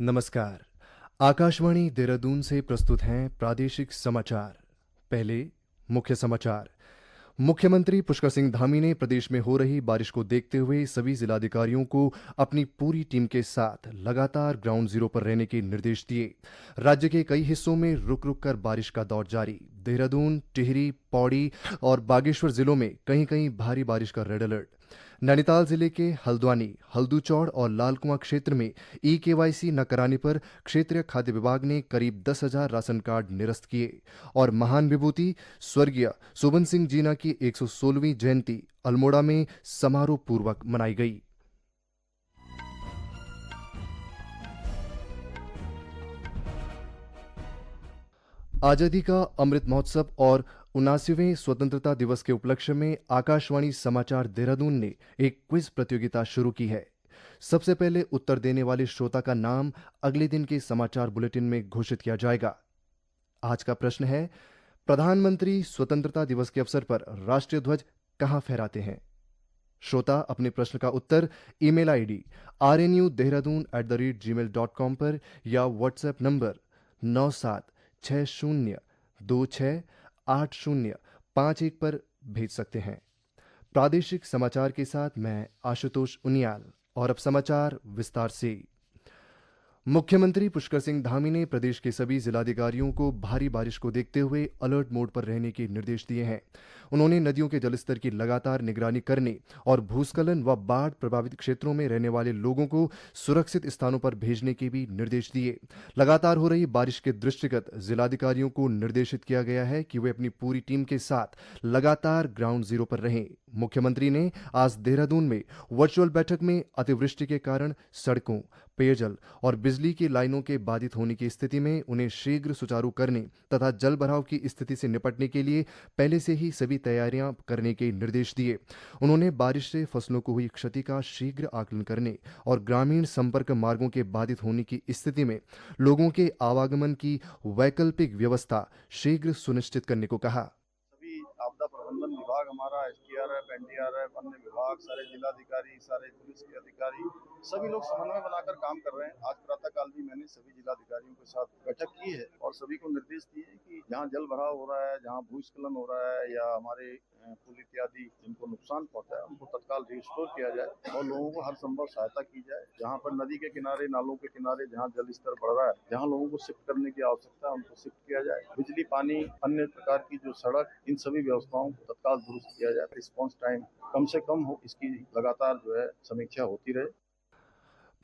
नमस्कार। आकाशवाणी देहरादून से प्रस्तुत हैं प्रादेशिक समाचार। पहले मुख्य समाचार। मुख्यमंत्री पुष्कर सिंह धामी ने प्रदेश में हो रही बारिश को देखते हुए सभी जिलाधिकारियों को अपनी पूरी टीम के साथ लगातार ग्राउंड जीरो पर रहने के निर्देश दिए। राज्य के कई हिस्सों में रुक रुक कर बारिश का दौर जारी। देहरादून, टिहरी, पौड़ी और बागेश्वर जिलों में कहीं कहीं भारी बारिश का रेड अलर्ट। नैनीताल जिले के हल्द्वानी, हल्दूचौड़ और लालकुआं क्षेत्र में ई-केवाईसी न कराने पर क्षेत्रीय खाद्य विभाग ने करीब 10,000 राशन कार्ड निरस्त किए। और महान विभूति स्वर्गीय सुबन सिंह जीना की 116वीं जयंती अल्मोड़ा में समारोह पूर्वक मनाई गई। आजादी का अमृत महोत्सव और 79वें स्वतंत्रता दिवस के उपलक्ष्य में आकाशवाणी समाचार देहरादून ने एक क्विज प्रतियोगिता शुरू की है। सबसे पहले उत्तर देने वाले श्रोता का नाम अगले दिन के समाचार बुलेटिन में घोषित किया जाएगा। आज का प्रश्न है, प्रधानमंत्री स्वतंत्रता दिवस के अवसर पर राष्ट्रीय ध्वज कहां फहराते हैं? श्रोता अपने प्रश्न का उत्तर ईमेल आईडी rnu.dehradun@gmail.com पर या व्हाट्सएप नंबर 9760268051 पर भेज सकते हैं। प्रादेशिक समाचार के साथ मैं आशुतोष उनियाल। और अब समाचार विस्तार से। मुख्यमंत्री पुष्कर सिंह धामी ने प्रदेश के सभी जिलाधिकारियों को भारी बारिश को देखते हुए अलर्ट मोड पर रहने के निर्देश दिए हैं। उन्होंने नदियों के जलस्तर की लगातार निगरानी करने और भूस्खलन व बाढ़ प्रभावित क्षेत्रों में रहने वाले लोगों को सुरक्षित स्थानों पर भेजने के भी निर्देश दिए। लगातार हो रही बारिश के दृष्टिगत जिलाधिकारियों को निर्देशित किया गया है कि वे अपनी पूरी टीम के साथ लगातार ग्राउंड जीरो पर रहें। मुख्यमंत्री ने आज देहरादून में वर्चुअल बैठक में अतिवृष्टि के कारण सड़कों, पेयजल और बिजली की लाइनों के बाधित होने की स्थिति में उन्हें शीघ्र सुचारू करने तथा जल भराव की स्थिति से निपटने के लिए पहले से ही सभी तैयारियां करने के निर्देश दिए। उन्होंने बारिश से फसलों को हुई क्षति का शीघ्र आकलन करने और ग्रामीण संपर्क मार्गों के बाधित होने की स्थिति में लोगों के आवागमन की वैकल्पिक व्यवस्था शीघ्र सुनिश्चित करने को कहा। सभी आपदा प्रबंधन विभाग हमारा, एसडीआरएफ, एनडीआरएफ, अन्य विभाग, सारे जिलाधिकारी, सारे पुलिस के अधिकारी, सभी लोग समन्वय बनाकर काम कर रहे हैं। आज प्रातःकाल भी मैंने सभी जिलाधिकारियों के साथ बैठक की है और सभी को निर्देश दिए हैं कि जहां जल भराव हो रहा है, जहां भूस्खलन हो रहा है या हमारे पुल इत्यादि जिनको नुकसान पहुंचा है उनको तत्काल रिस्टोर किया जाए और लोगों को हर संभव सहायता की जाए। जहां पर नदी के किनारे, नालों के किनारे जहां जल स्तर बढ़ रहा है, जहां लोगों को शिफ्ट करने की आवश्यकता है उनको शिफ्ट किया जाए। बिजली, पानी, अन्य प्रकार की जो सड़क, इन सभी व्यवस्थाओं को तत्काल दुरुस्त किया जाए। रिस्पॉन्स टाइम कम से कम हो, इसकी लगातार समीक्षा होती रहे।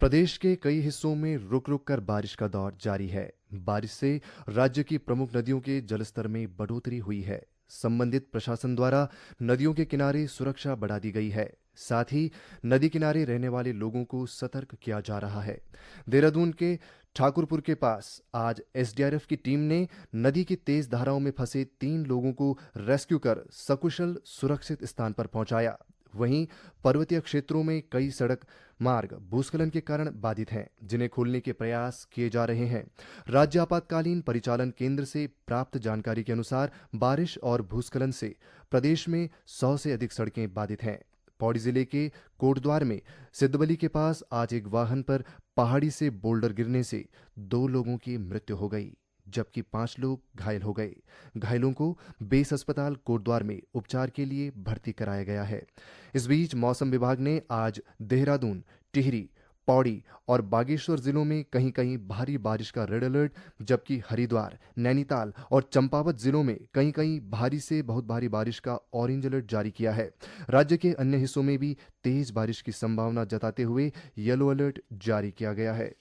प्रदेश के कई हिस्सों में रुक रुक कर बारिश का दौर जारी है। बारिश से राज्य की प्रमुख नदियों के जलस्तर में बढ़ोतरी हुई है। संबंधित प्रशासन द्वारा नदियों के किनारे सुरक्षा बढ़ा दी गई है। साथ ही नदी किनारे रहने वाले लोगों को सतर्क किया जा रहा है। देहरादून के ठाकुरपुर के पास आज एसडीआरएफ की टीम ने नदी की तेज धाराओं में फंसे 3 लोगों को रेस्क्यू कर सकुशल सुरक्षित स्थान पर पहुंचाया। वहीं पर्वतीय क्षेत्रों में कई सड़क मार्ग भूस्खलन के कारण बाधित हैं, जिन्हें खोलने के प्रयास किए जा रहे हैं। राज्य आपातकालीन परिचालन केंद्र से प्राप्त जानकारी के अनुसार बारिश और भूस्खलन से प्रदेश में 100 से अधिक सड़कें बाधित हैं। पौड़ी जिले के कोटद्वार में सिद्धबली के पास आज एक वाहन पर पहाड़ी से बोल्डर गिरने से 2 लोगों की मृत्यु हो गई, जबकि 5 लोग घायल हो गए। घायलों को बेस अस्पताल कोटद्वार में उपचार के लिए भर्ती कराया गया है। इस बीच मौसम विभाग ने आज देहरादून, टिहरी, पौड़ी और बागेश्वर जिलों में कहीं कहीं भारी बारिश का रेड अलर्ट, जबकि हरिद्वार, नैनीताल और चंपावत जिलों में कहीं कहीं भारी से बहुत भारी बारिश का ऑरेंज अलर्ट जारी किया है। राज्य के अन्य हिस्सों में भी तेज बारिश की संभावना जताते हुए येलो अलर्ट जारी किया गया है।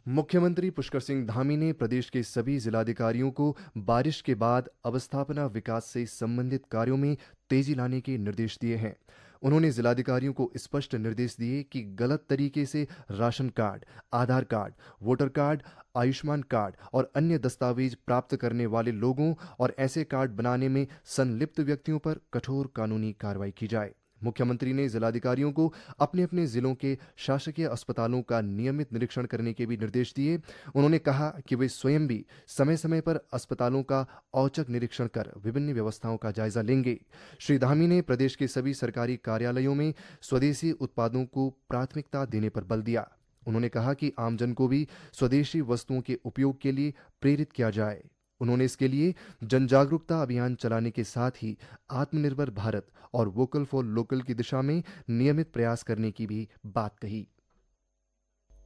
मुख्यमंत्री पुष्कर सिंह धामी ने प्रदेश के सभी जिलाधिकारियों को बारिश के बाद अवस्थापना विकास से संबंधित कार्यों में तेजी लाने के निर्देश दिए हैं। उन्होंने जिलाधिकारियों को स्पष्ट निर्देश दिए कि गलत तरीके से ration card, Aadhaar card, voter card, Ayushman card और अन्य दस्तावेज प्राप्त करने वाले लोगों और ऐसे कार्ड बनाने में संलिप्त व्यक्तियों पर कठोर कानूनी कार्रवाई की जाए। मुख्यमंत्री ने जिलाधिकारियों को अपने अपने जिलों के शासकीय अस्पतालों का नियमित निरीक्षण करने के भी निर्देश दिए। उन्होंने कहा कि वे स्वयं भी समय समय पर अस्पतालों का औचक निरीक्षण कर विभिन्न व्यवस्थाओं का जायजा लेंगे। श्री धामी ने प्रदेश के सभी सरकारी कार्यालयों में स्वदेशी उत्पादों को प्राथमिकता देने पर बल दिया। उन्होंने कहा कि आमजन को भी स्वदेशी वस्तुओं के उपयोग के लिए प्रेरित किया जाए। उन्होंने इसके लिए जन जागरूकता अभियान चलाने के साथ ही आत्मनिर्भर भारत और वोकल फॉर लोकल की दिशा में नियमित प्रयास करने की भी बात कही।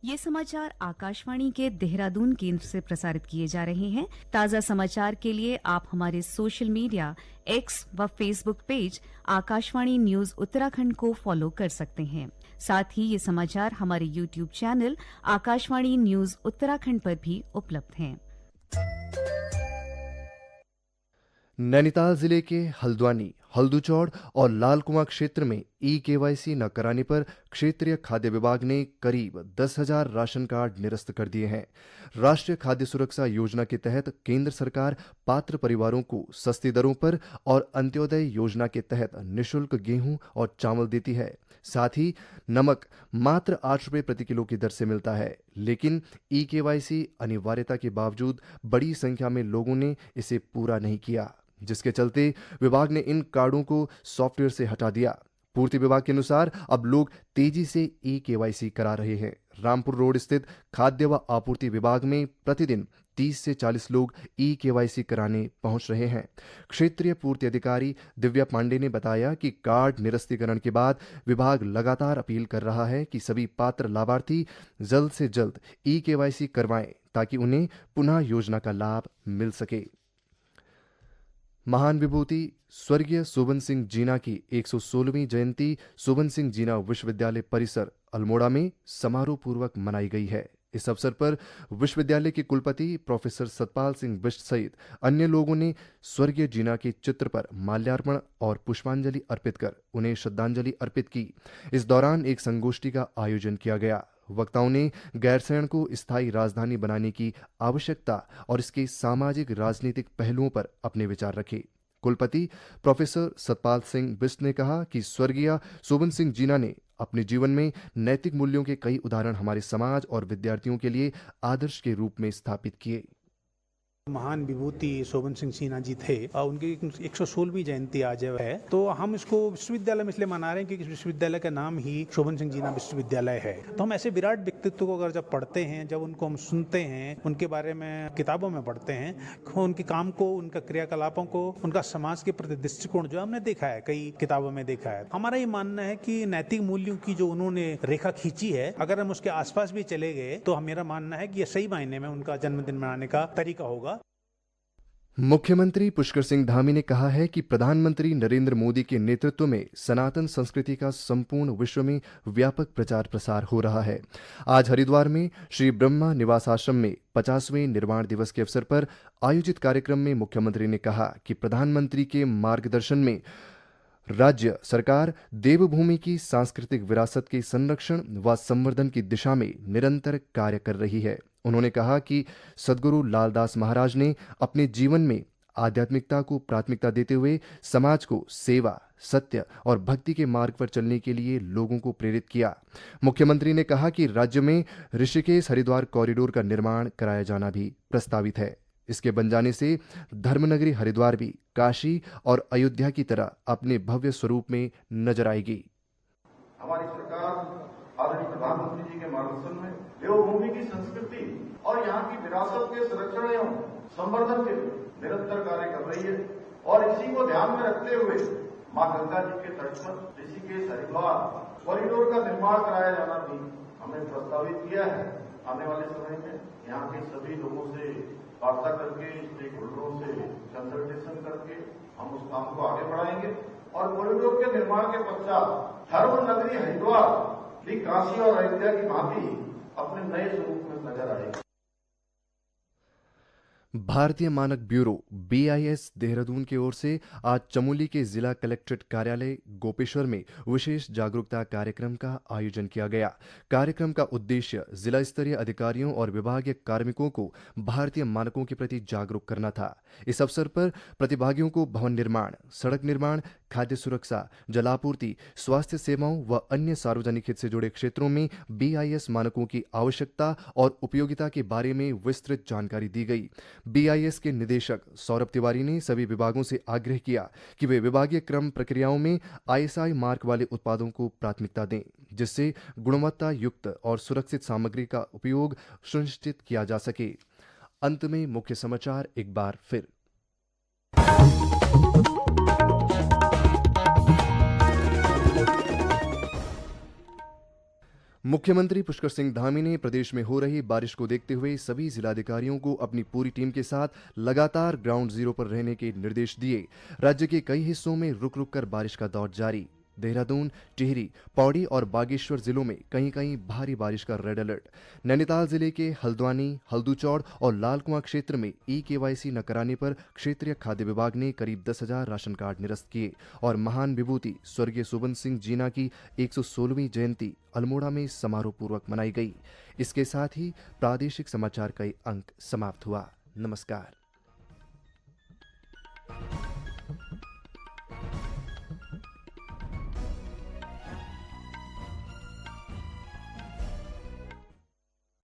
ये समाचार आकाशवाणी के देहरादून केंद्र से प्रसारित किए जा रहे हैं। ताज़ा समाचार के लिए आप हमारे सोशल मीडिया एक्स व Facebook page Akashvani news Uttarakhand को फॉलो कर सकते हैं। साथ ही ये समाचार हमारे YouTube channel Akashvani news Uttarakhand पर भी उपलब्ध हैं। नैनीताल जिले के हल्द्वानी, हल्दूचौड़ और लालकुआं क्षेत्र में ई-केवाईसी न कराने पर क्षेत्रीय खाद्य विभाग ने करीब 10,000 राशन कार्ड निरस्त कर दिए हैं। राष्ट्रीय खाद्य सुरक्षा योजना के तहत केंद्र सरकार पात्र परिवारों को सस्ती दरों पर और अंत्योदय योजना के तहत निःशुल्क गेहूं और चावल देती है। साथ ही नमक मात्र 8 रुपये प्रति किलो की दर से मिलता है। लेकिन ई-केवाईसी अनिवार्यता के बावजूद बड़ी संख्या में लोगों ने इसे पूरा नहीं किया, जिसके चलते विभाग ने इन कार्डों को सॉफ्टवेयर से हटा दिया। पूर्ति विभाग के अनुसार अब लोग तेजी से ई-केवाईसी करा रहे हैं। रामपुर रोड स्थित खाद्य व आपूर्ति विभाग में प्रतिदिन 30 से 40 लोग ई-केवाईसी कराने पहुंच रहे हैं। क्षेत्रीय पूर्ति अधिकारी दिव्या पांडे ने बताया कि कार्ड निरस्तीकरण के बाद विभाग लगातार अपील कर रहा है कि सभी पात्र लाभार्थी जल्द से जल्द ई-केवाईसी करवाएं ताकि उन्हें पुनः योजना का लाभ मिल सके। महान विभूति स्वर्गीय सोबन सिंह जीना की 116वीं जयंती सोबन सिंह जीना विश्वविद्यालय परिसर अल्मोड़ा में समारोह पूर्वक मनाई गई है। इस अवसर पर विश्वविद्यालय के कुलपति प्रोफेसर सतपाल सिंह बिष्ट सहित अन्य लोगों ने स्वर्गीय जीना के चित्र पर माल्यार्पण और पुष्पांजलि अर्पित कर उन्हें श्रद्धांजलि अर्पित की। इस दौरान एक संगोष्ठी का आयोजन किया गया। वक्ताओं ने गैरसैंण को स्थायी राजधानी बनाने की आवश्यकता और इसके सामाजिक राजनीतिक पहलुओं पर अपने विचार रखे। कुलपति प्रोफेसर सतपाल सिंह बिष्ट ने कहा कि स्वर्गीय सोबन सिंह जीना ने अपने जीवन में नैतिक मूल्यों के कई उदाहरण हमारे समाज और विद्यार्थियों के लिए आदर्श के रूप में स्थापित किए। महान विभूति सोबन सिंह जीना जी थे और उनकी 116वीं जयंती आज है, तो हम इसको विश्वविद्यालय में इसलिए मना रहे हैं क्योंकि इस विश्वविद्यालय का नाम ही सोबन सिंह जीना विश्वविद्यालय है। तो हम ऐसे विराट व्यक्तित्व को अगर जब पढ़ते हैं, जब उनको हम सुनते हैं, उनके बारे में किताबों में पढ़ते हैं, उनके काम को, उनका क्रियाकलापों को, उनका समाज के प्रति दृष्टिकोण जो हमने देखा है, कई किताबों में देखा है। हमारा ये मानना है कि नैतिक मूल्यों की जो उन्होंने रेखा खींची है, अगर हम उसके आसपास भी चले गए तो मेरा मानना है कि ये सही मायने में उनका जन्मदिन मनाने का तरीका होगा। मुख्यमंत्री पुष्कर सिंह धामी ने कहा है कि प्रधानमंत्री नरेंद्र मोदी के नेतृत्व में सनातन संस्कृति का संपूर्ण विश्व में व्यापक प्रचार प्रसार हो रहा है। आज हरिद्वार में श्री ब्रह्मा निवास आश्रम में 50वें निर्वाण दिवस के अवसर पर आयोजित कार्यक्रम में मुख्यमंत्री ने कहा कि प्रधानमंत्री के मार्गदर्शन में राज्य सरकार देवभूमि की सांस्कृतिक विरासत के संरक्षण व संवर्धन की दिशा में निरंतर कार्य कर रही है। उन्होंने कहा कि सद्गुरु लालदास महाराज ने अपने जीवन में आध्यात्मिकता को प्राथमिकता देते हुए समाज को सेवा, सत्य और भक्ति के मार्ग पर चलने के लिए लोगों को प्रेरित किया। मुख्यमंत्री ने कहा कि राज्य में ऋषिकेश हरिद्वार कॉरिडोर का निर्माण कराया जाना भी प्रस्तावित है। इसके बन जाने से धर्मनगरी हरिद्वार भी काशी और अयोध्या की तरह अपने भव्य स्वरूप में नजर आएगी। हमारी सरकार आदरणीय प्रधानमंत्री जी के मार्गदर्शन में देवभूमि की संस्कृति और यहाँ की विरासत के संरक्षण एवं संवर्धन के लिए निरंतर कार्य कर रही है और इसी को ध्यान में रखते हुए मां गंगा जी के तट पर ऋषिकेश हरिद्वार कॉरिडोर का निर्माण कराया जाना भी हमने प्रस्तावित किया है। आने वाले समय में यहाँ के सभी लोगों से वार्ता करके, स्टेक होल्डरों से कंसल्टेशन करके हम उस काम को आगे बढ़ाएंगे और कॉरिडोर के निर्माण के पश्चात धर्म नगरी हरिद्वार भी काशी और अयोध्या की भांति अपने नए स्वरूप में नजर आएगी। भारतीय मानक ब्यूरो BIS देहरादून की ओर से आज चमोली के जिला कलेक्ट्रेट कार्यालय गोपेश्वर में विशेष जागरूकता कार्यक्रम का आयोजन किया गया। कार्यक्रम का उद्देश्य जिला स्तरीय अधिकारियों और विभागीय कार्मिकों को भारतीय मानकों के प्रति जागरूक करना था। इस अवसर पर प्रतिभागियों को भवन निर्माण, सड़क निर्माण, खाद्य सुरक्षा, जलापूर्ति, स्वास्थ्य सेवाओं व अन्य सार्वजनिक हित से जुड़े क्षेत्रों में BIS मानकों की आवश्यकता और उपयोगिता के बारे में विस्तृत जानकारी दी गई। BIS के निदेशक सौरभ तिवारी ने सभी विभागों से आग्रह किया कि वे विभागीय क्रम प्रक्रियाओं में ISI मार्क वाले उत्पादों को प्राथमिकता दें, जिससे गुणवत्ता युक्त और सुरक्षित सामग्री का उपयोग सुनिश्चित किया जा सके। अंत में मुख्य समाचार एक बार फिर। मुख्यमंत्री पुष्कर सिंह धामी ने प्रदेश में हो रही बारिश को देखते हुए सभी जिलाधिकारियों को अपनी पूरी टीम के साथ लगातार ग्राउंड जीरो पर रहने के निर्देश दिए। राज्य के कई हिस्सों में रुक रुक कर बारिश का दौर जारी। देहरादून, टिहरी, पौड़ी और बागेश्वर जिलों में कहीं कहीं भारी बारिश का रेड अलर्ट। नैनीताल जिले के हल्द्वानी, हल्दूचौड़ और लालकुआं क्षेत्र में EKYC न कराने पर क्षेत्रीय खाद्य विभाग ने करीब 10,000 राशन कार्ड निरस्त किए और महान विभूति स्वर्गीय शोभन सिंह जीना की 116वीं जयंती अल्मोड़ा में समारोह पूर्वक मनाई गई। इसके साथ ही प्रादेशिक समाचार का ये अंक समाप्त हुआ। नमस्कार।